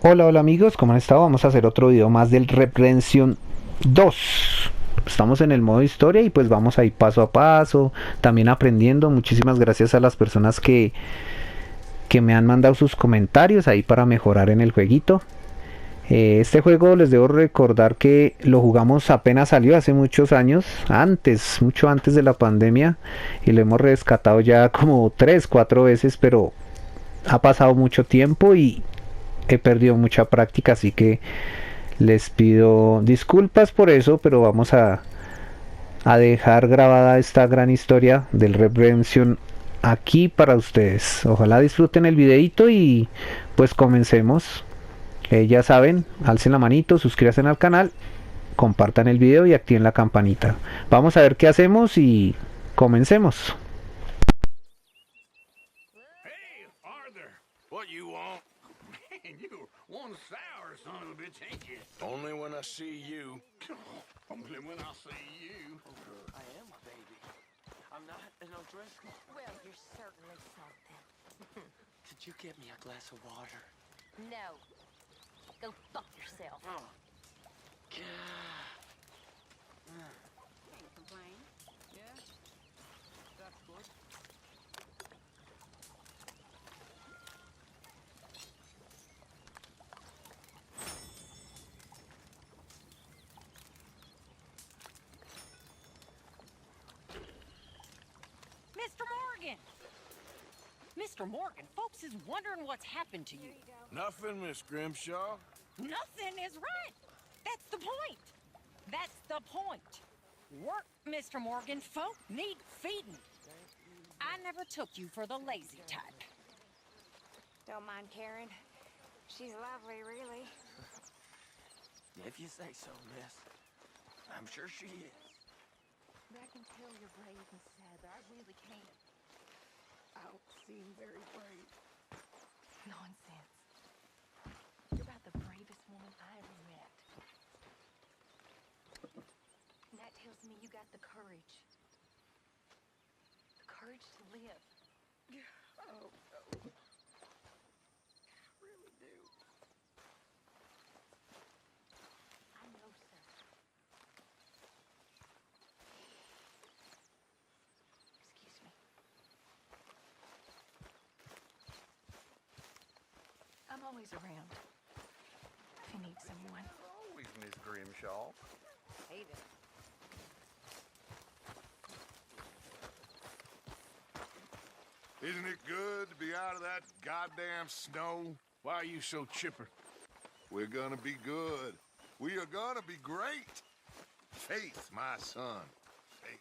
Hola, hola amigos, ¿cómo han estado? Vamos a hacer otro video más del Redemption 2. Estamos en el modo historia y pues vamos a ir paso a paso, también aprendiendo. Muchísimas gracias a las personas que me han mandado sus comentarios ahí para mejorar en el jueguito. Este juego les debo recordar que lo jugamos apenas salió hace muchos años, mucho antes de la pandemia, y lo hemos rescatado ya como 3, 4 veces, pero ha pasado mucho tiempo y he perdido mucha práctica, así que les pido disculpas por eso, pero vamos a dejar grabada esta gran historia del Redemption aquí para ustedes. Ojalá disfruten el videito y pues comencemos. Ya saben, alcen la manito, suscríbanse al canal, compartan el video y activen la campanita. Vamos a ver qué hacemos y comencemos. Hey, Arthur, what you want? Man, you're one sour son of a bitch, ain't you? Only when I see you. Only when I see you. I am a baby. I'm not in no Driscoll. Well, you're certainly something. Could you get me a glass of water? No. Go fuck yourself. Oh. God. Can't complain. Yeah? That's good. Mr. Morgan! Mr. Morgan, folks is wondering what's happened to you. Nothing, Miss Grimshaw. Nothing is right. That's the point. That's the point. Work, Mr. Morgan. Folk need feeding. I never took you for the lazy type. Don't mind Karen. She's lovely, really. If you say so, miss. I'm sure she is. I can tell you're brave and sad, but I really can't. I don't seem very brave. Nonsense. You're about the bravest woman I ever met. And that tells me you got the courage. The courage to live. Oh, no. Really do. I know, sir. Excuse me. I'm always around. If you need someone. Always, Miss Grimshaw. Hate it. Isn't it good to be out of that goddamn snow? Why are you so chipper? We're gonna be good. We are gonna be great. Faith, my son. Faith.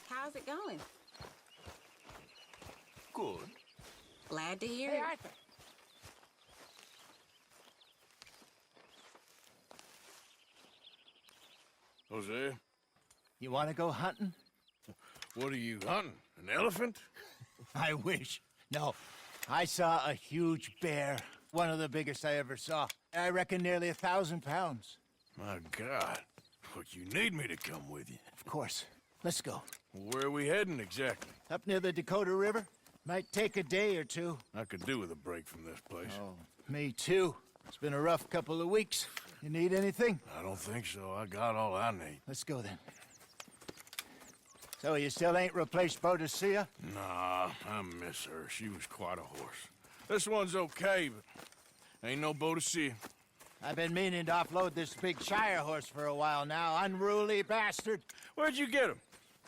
How's it going? Good. Glad to hear Hey, it. Arthur. Jose, You want to go hunting? what are you hunting? An elephant? I wish. No, I saw a huge bear. One of the biggest I ever saw. I reckon nearly 1,000 pounds. My God. But you need me to come with you. Of course. Let's go. Where are we heading exactly? Up near the Dakota River. Might take a day or two. I could do with a break from this place. Oh, me too. It's been a rough couple of weeks. You need anything? I don't think so. I got all I need. Let's go then. So you still ain't replaced Boadicea? Nah, I miss her. She was quite a horse. This one's okay, but ain't no Boadicea. I've been meaning to offload this big Shire horse for a while now. Unruly bastard. Where'd you get him?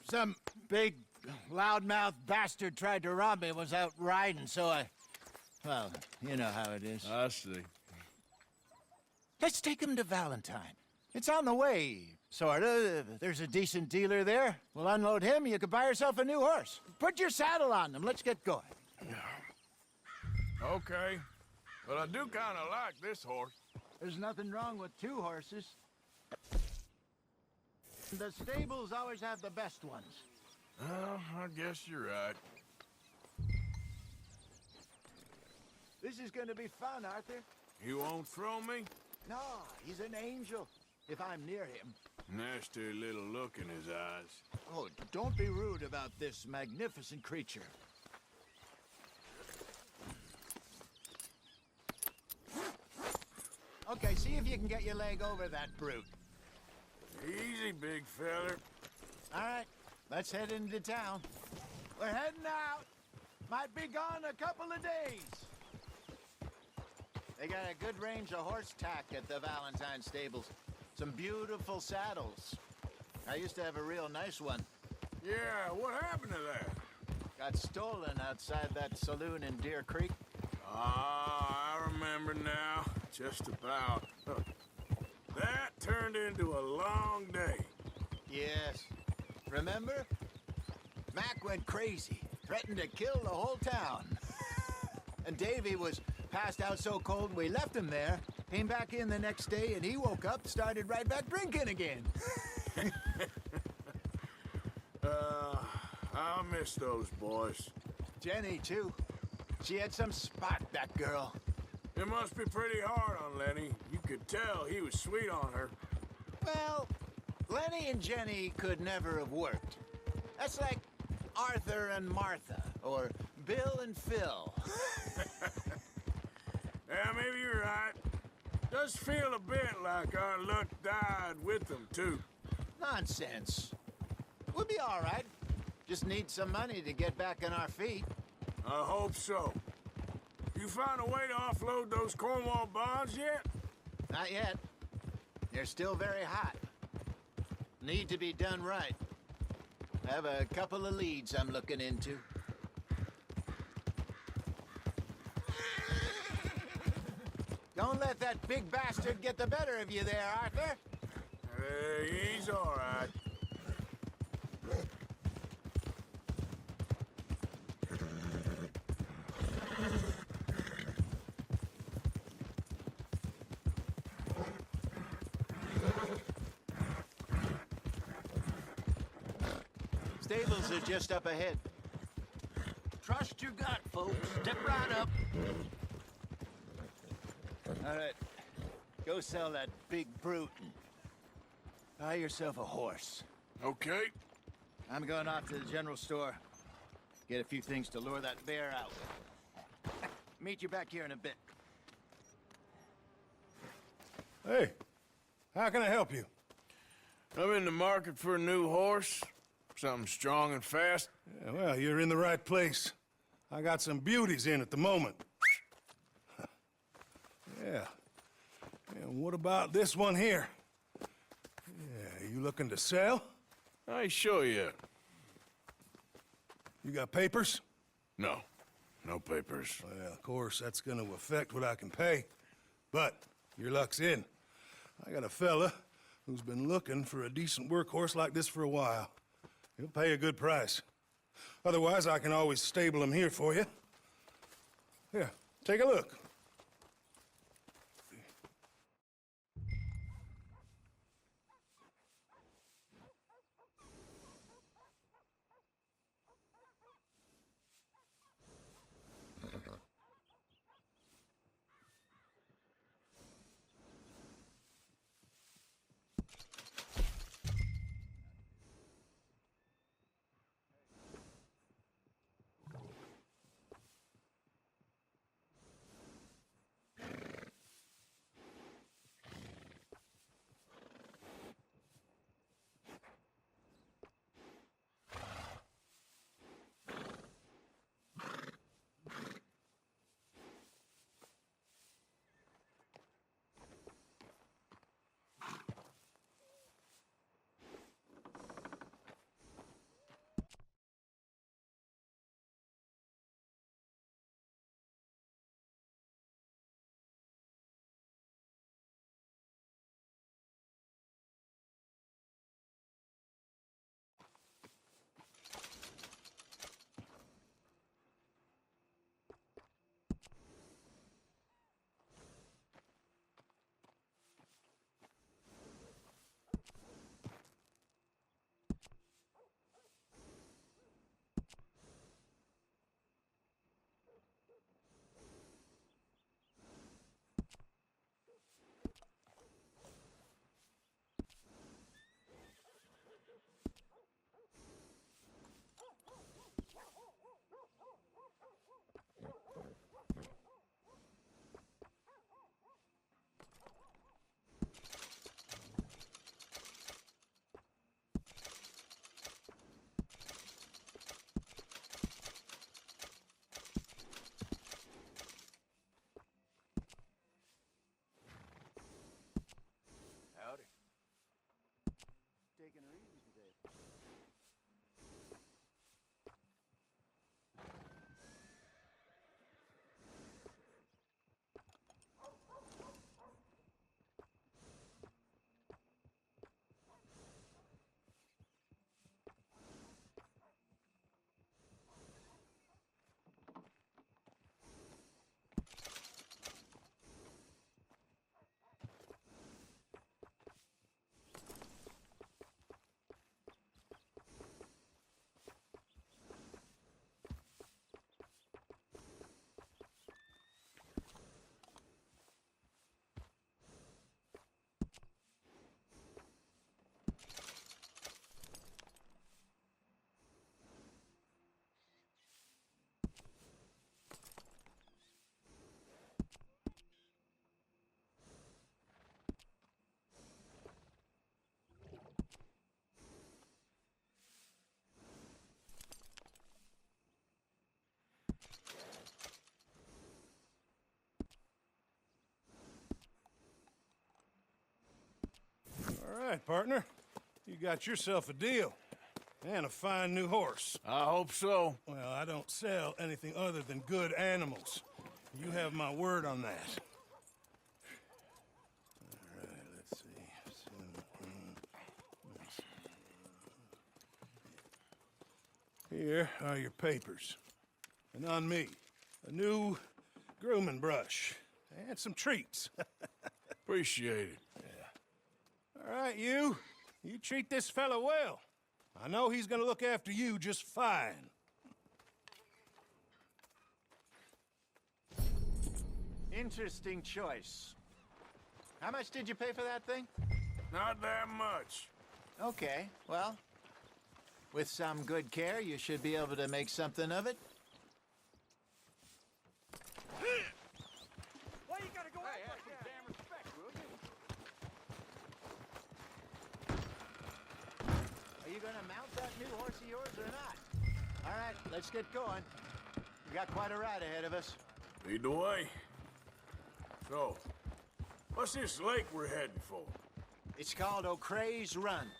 Some big, loudmouth bastard tried to rob me and was out riding, so I... Well, you know how it is. I see. Let's take him to Valentine. It's on the way, sorta. There's a decent dealer there. We'll unload him, you can buy yourself a new horse. Put your saddle on them, let's get going. Okay. But I do kind of like this horse. There's nothing wrong with two horses. The stables always have the best ones. Well, I guess you're right. This is gonna be fun, Arthur. You won't throw me? No, he's an angel, if I'm near him. Nasty little look in his eyes. Oh, don't be rude about this magnificent creature. Okay, see if you can get your leg over that brute. Easy, big feller. All right, let's head into town. We're heading out. Might be gone a couple of days. They got a good range of horse tack at the Valentine stables. Some beautiful saddles. I used to have a real nice one. Yeah, what happened to that? Got stolen outside that saloon in Deer Creek. Ah, I remember now. Just about. That turned into a long day. Yes. Remember? Mac went crazy. Threatened to kill the whole town. And Davy was passed out so cold we left him there. Came back in the next day and he woke up, started right back drinking again. I miss those boys. Jenny, too. She had some spot, that girl. It must be pretty hard on Lenny. You could tell he was sweet on her. Well, Lenny and Jenny could never have worked. That's like Arthur and Martha, or Bill and Phil. Yeah, maybe you're right. Does feel a bit like our luck died with them, too. Nonsense. We'll be all right. Just need some money to get back on our feet. I hope so. You found a way to offload those Cornwall bonds yet? Not yet. They're still very hot. Need to be done right. I have a couple of leads I'm looking into. Don't let that big bastard get the better of you there, Arthur. He's all right. Stables are just up ahead. Trust your gut, folks. Step right up. All right. Go sell that big brute and buy yourself a horse. Okay. I'm going off to the general store. Get a few things to lure that bear out. Meet you back here in a bit. Hey, how can I help you? I'm in the market for a new horse. Something strong and fast. Yeah, well, you're in the right place. I got some beauties in at the moment. Yeah. And what about this one here? Yeah, you looking to sell? I ain't sure yet. You got papers? No. No papers. Well, of course, that's gonna affect what I can pay. But your luck's in. I got a fella who's been looking for a decent workhorse like this for a while. He'll pay a good price. Otherwise, I can always stable him here for you. Here, take a look. right, partner. You got yourself a deal. And a fine new horse. I hope so. Well, I don't sell anything other than good animals. You have my word on that. All right, let's see. Here are your papers. And on me, a new grooming brush. And some treats. Appreciate it. All right, you. You treat this fella well. I know he's gonna look after you just fine. Interesting choice. How much did you pay for that thing? Not that much. Okay, well, with some good care, you should be able to make something of it. Why you gotta go out like that? Damn respect, will you? Are you gonna mount that new horse of yours or not? All right, let's get going. We got quite a ride ahead of us. Lead the way. So, what's this lake we're heading for? It's called O'Creagh's Run,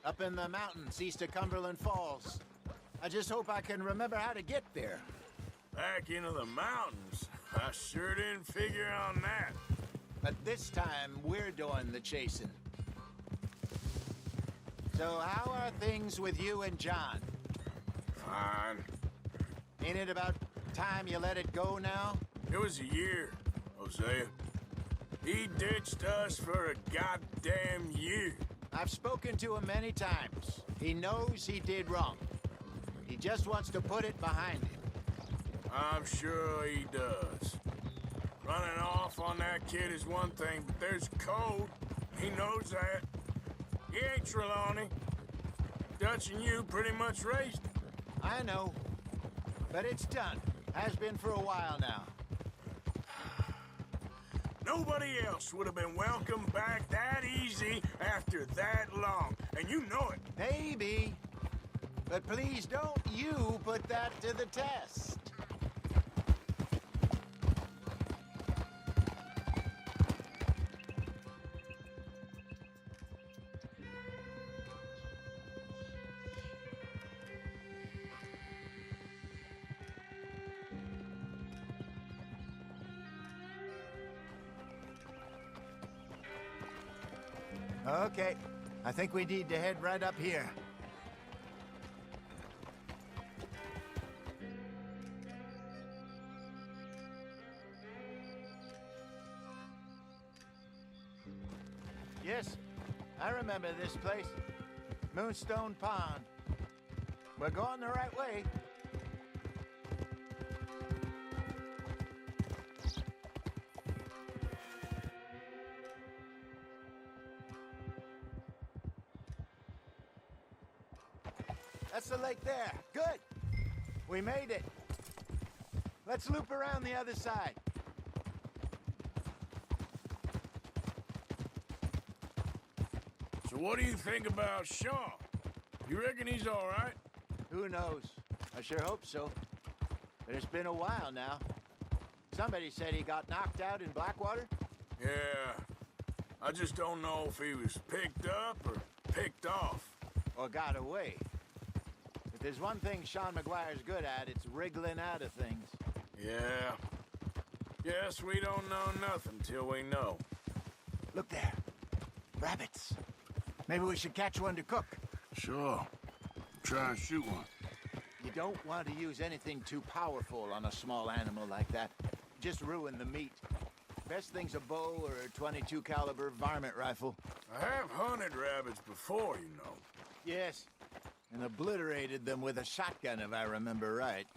up in the mountains east of Cumberland Falls. I just hope I can remember how to get there. Back into the mountains? I sure didn't figure on that. But this time, we're doing the chasing. So how are things with you and John? Fine. Ain't it about time you let it go now? It was a year, Hosea. He ditched us for a goddamn year. I've spoken to him many times. He knows he did wrong. He just wants to put it behind him. I'm sure he does. Running off on that kid is one thing, but there's code. He knows that. He ain't Trelawney. Dutch and you pretty much raised him. I know. But it's done. Has been for a while now. Nobody else would have been welcomed back that easy after that long. And you know it. Maybe. But please don't you put that to the test. Okay, I think we need to head right up here. Yes, I remember this place. Moonstone Pond. We're going the right way. That's the lake there. Good. We made it. Let's loop around the other side. So what do you think about Sean? You reckon he's all right? Who knows? I sure hope so. But it's been a while now. Somebody said he got knocked out in Blackwater? Yeah. I just don't know if he was picked up or picked off. Or got away. If there's one thing Sean McGuire's good at, it's wriggling out of things. Yeah. Guess we don't know nothing till we know. Look there. Rabbits. Maybe we should catch one to cook. Sure. Try and shoot one. You don't want to use anything too powerful on a small animal like that. Just ruin the meat. Best thing's a bow or a .22 caliber varmint rifle. I have hunted rabbits before, you know. Yes, and obliterated them with a shotgun if I remember right.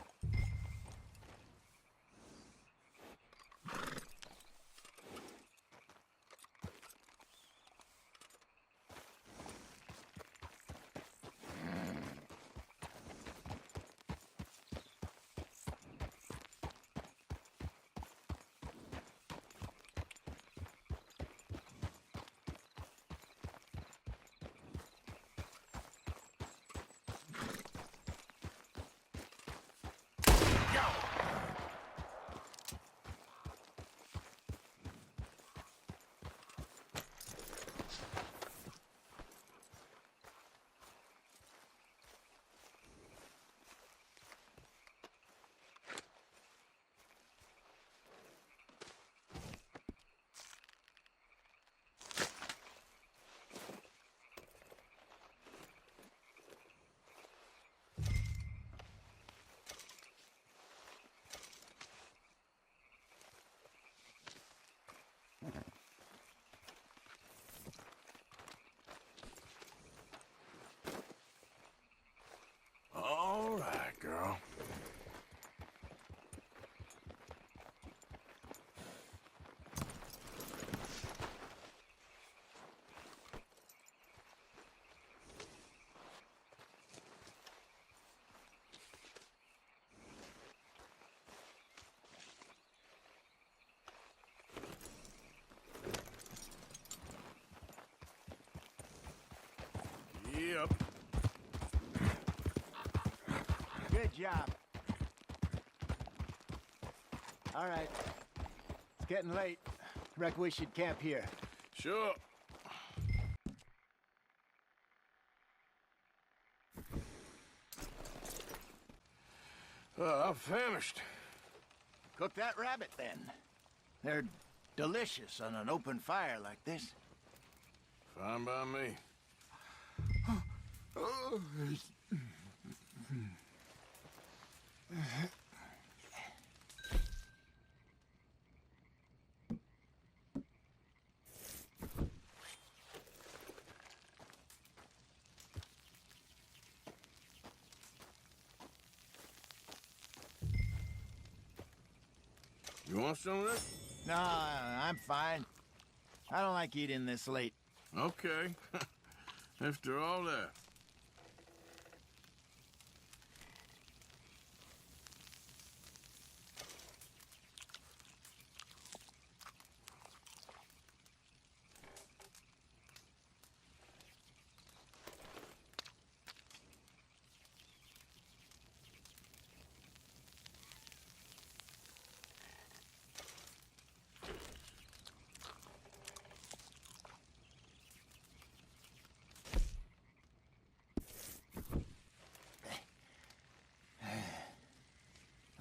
Good job. All right. It's getting late. Reckon we should camp here. Sure. I'm famished. Cook that rabbit, then. They're delicious on an open fire like this. Fine by me. You want some of this? No, I'm fine. I don't like eating this late. Okay. After all that.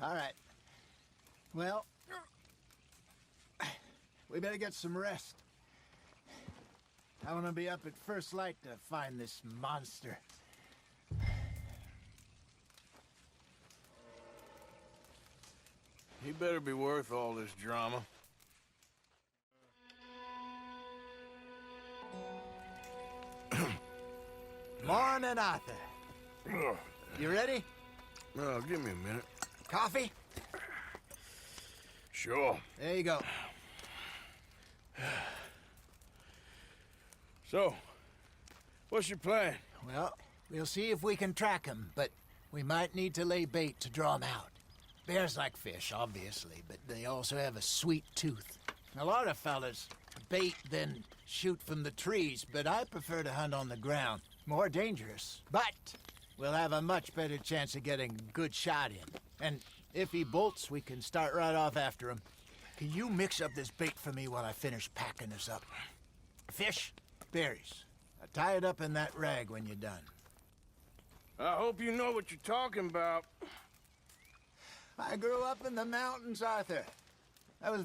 All right. Well, we better get some rest. I want to be up at first light to find this monster. He better be worth all this drama. Morning, Arthur. Ugh. You ready? Well, give me a minute. Coffee? Sure. There you go. So, what's your plan? Well, we'll see if we can track him, but we might need to lay bait to draw him out. Bears like fish, obviously, but they also have a sweet tooth. A lot of fellas bait, then shoot from the trees, but I prefer to hunt on the ground. More dangerous, but we'll have a much better chance of getting a good shot in. And if he bolts, we can start right off after him. Can you mix up this bait for me while I finish packing this up? Fish, berries. Tie it up in that rag when you're done. I hope you know what you're talking about. I grew up in the mountains, Arthur. I was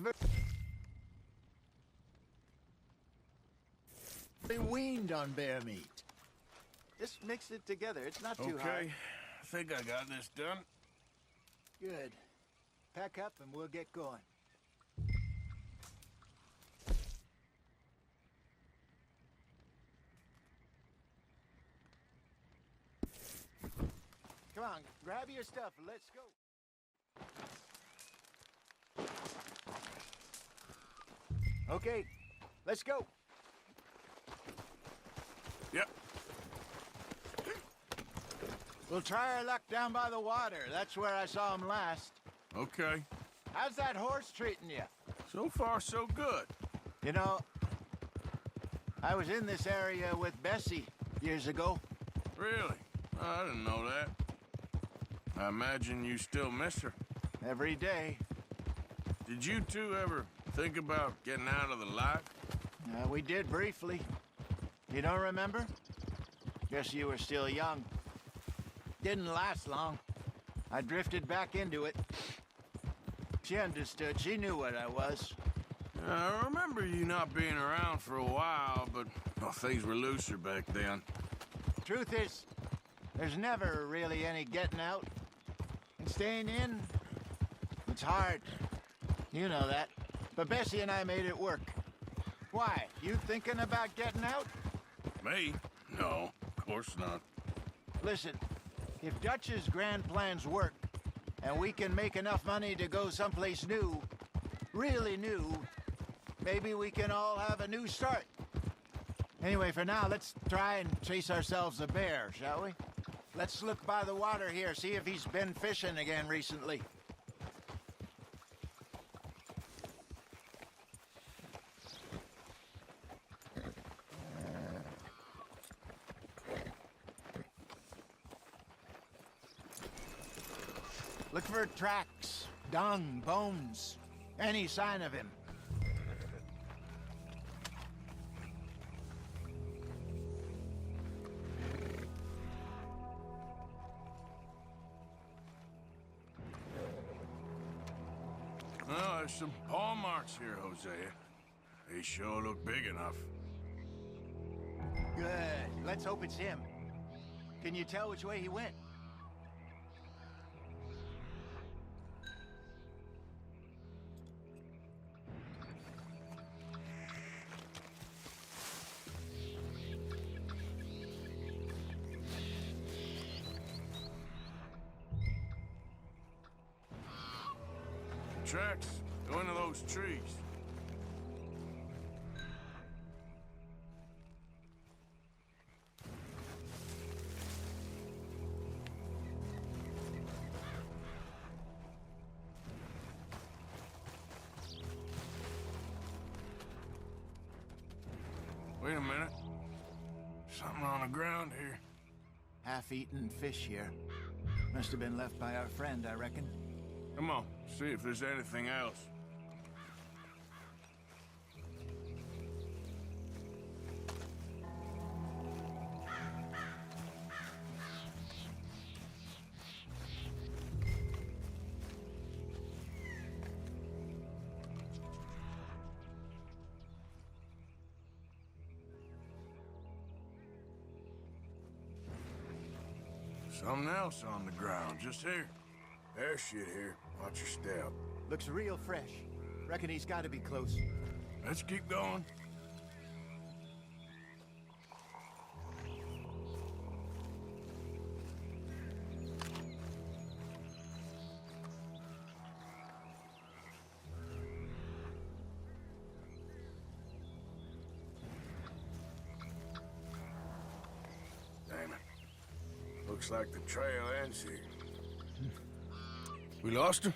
very weaned on bear meat. Just mix it together. It's not too hard. Okay, I think I got this done. Good. Pack up and we'll get going. Come on, grab your stuff and let's go. Okay, let's go. Yep. We'll try our luck down by the water. That's where I saw him last. Okay. How's that horse treating you? So far, so good. You know, I was in this area with Bessie years ago. Really? I didn't know that. I imagine you still miss her. Every day. Did you two ever think about getting out of the life? We did briefly. You don't remember? Guess you were still young. Didn't last long. I drifted back into it. She understood. She knew what I was. I remember you not being around for a while, but well, things were looser back then. Truth is, there's never really any getting out. And staying in, it's hard. You know that. But Bessie and I made it work. Why? You thinking about getting out? Me? No, of course not. Listen, if Dutch's grand plans work, and we can make enough money to go someplace new, really new, maybe we can all have a new start. Anyway, for now, let's try and chase ourselves a bear, shall we? Let's look by the water here, see if he's been fishing again recently. Look for tracks, dung, bones, any sign of him. Well, there's some paw marks here, Hosea. They sure look big enough. Good. Let's hope it's him. Can you tell which way he went? Tracks go into those trees. Wait a minute. Something on the ground here. Half-eaten fish here. Must have been left by our friend, I reckon. Come on, see if there's anything else. Something else on the ground, just here. There's shit here. Watch your step. Looks real fresh. Reckon he's got to be close. Let's keep going. Damn it. Looks like the trail ends here. We lost him?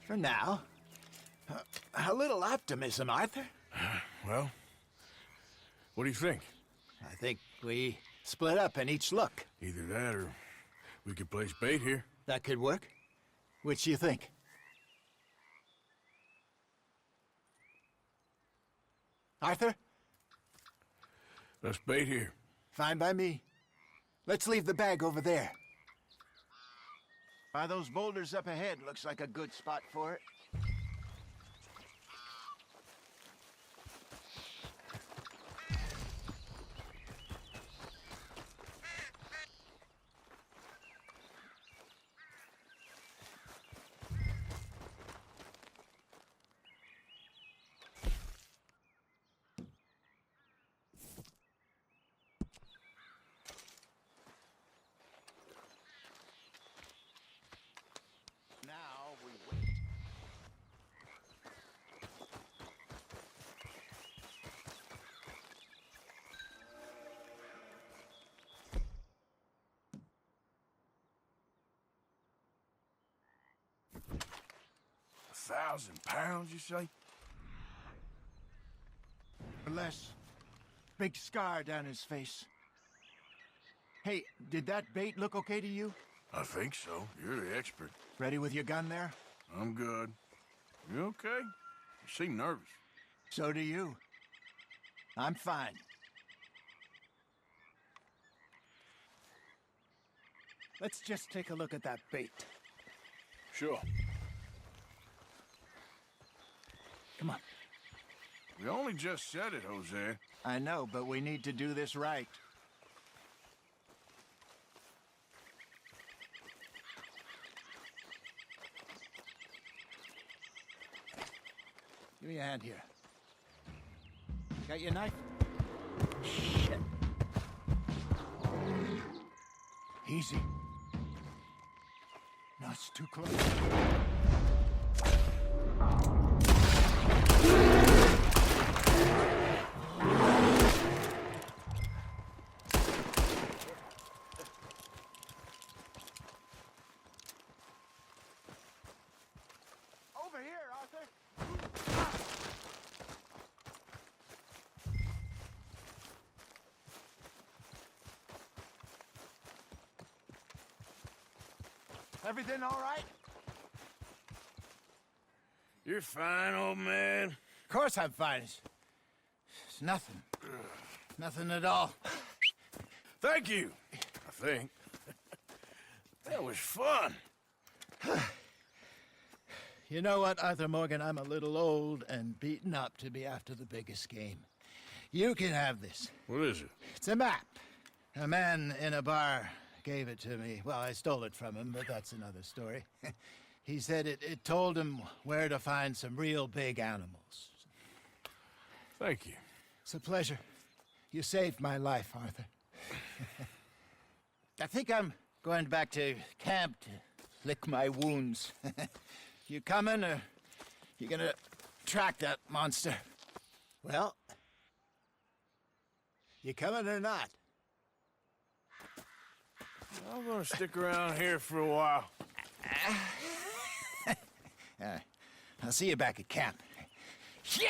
For now. A little optimism, Arthur. Well, what do you think? I think we split up and each look. Either that or we could place bait here. That could work. Which you think? Arthur? Let's bait here. Fine by me. Let's leave the bag over there. By those boulders up ahead, looks like a good spot for it. Now we wait. £1,000, you say? Or less. Big scar down his face. Hey, did that bait look okay to you? I think so. You're the expert. Ready with your gun there? I'm good. You okay? You seem nervous. So do you. I'm fine. Let's just take a look at that bait. Sure. Come on. We only just said it, Jose. I know, but we need to do this right. Give me a hand here. Got your knife? Shit. Easy. No, it's too close. Over here, Arthur. Everything all right? You're fine, old man. Of course I'm fine. It's nothing. Nothing at all. Thank you, I think. That was fun. You know what, Arthur Morgan? I'm a little old and beaten up to be after the biggest game. You can have this. What is it? It's a map. A man in a bar gave it to me. Well, I stole it from him, but that's another story. He said it told him where to find some real big animals. Thank you. It's a pleasure. You saved my life, Arthur. I think I'm going back to camp to lick my wounds. You coming, or you gonna track that monster? Well, you coming or not? I'm gonna stick around here for a while. All right. I'll see you back at camp. Yeah!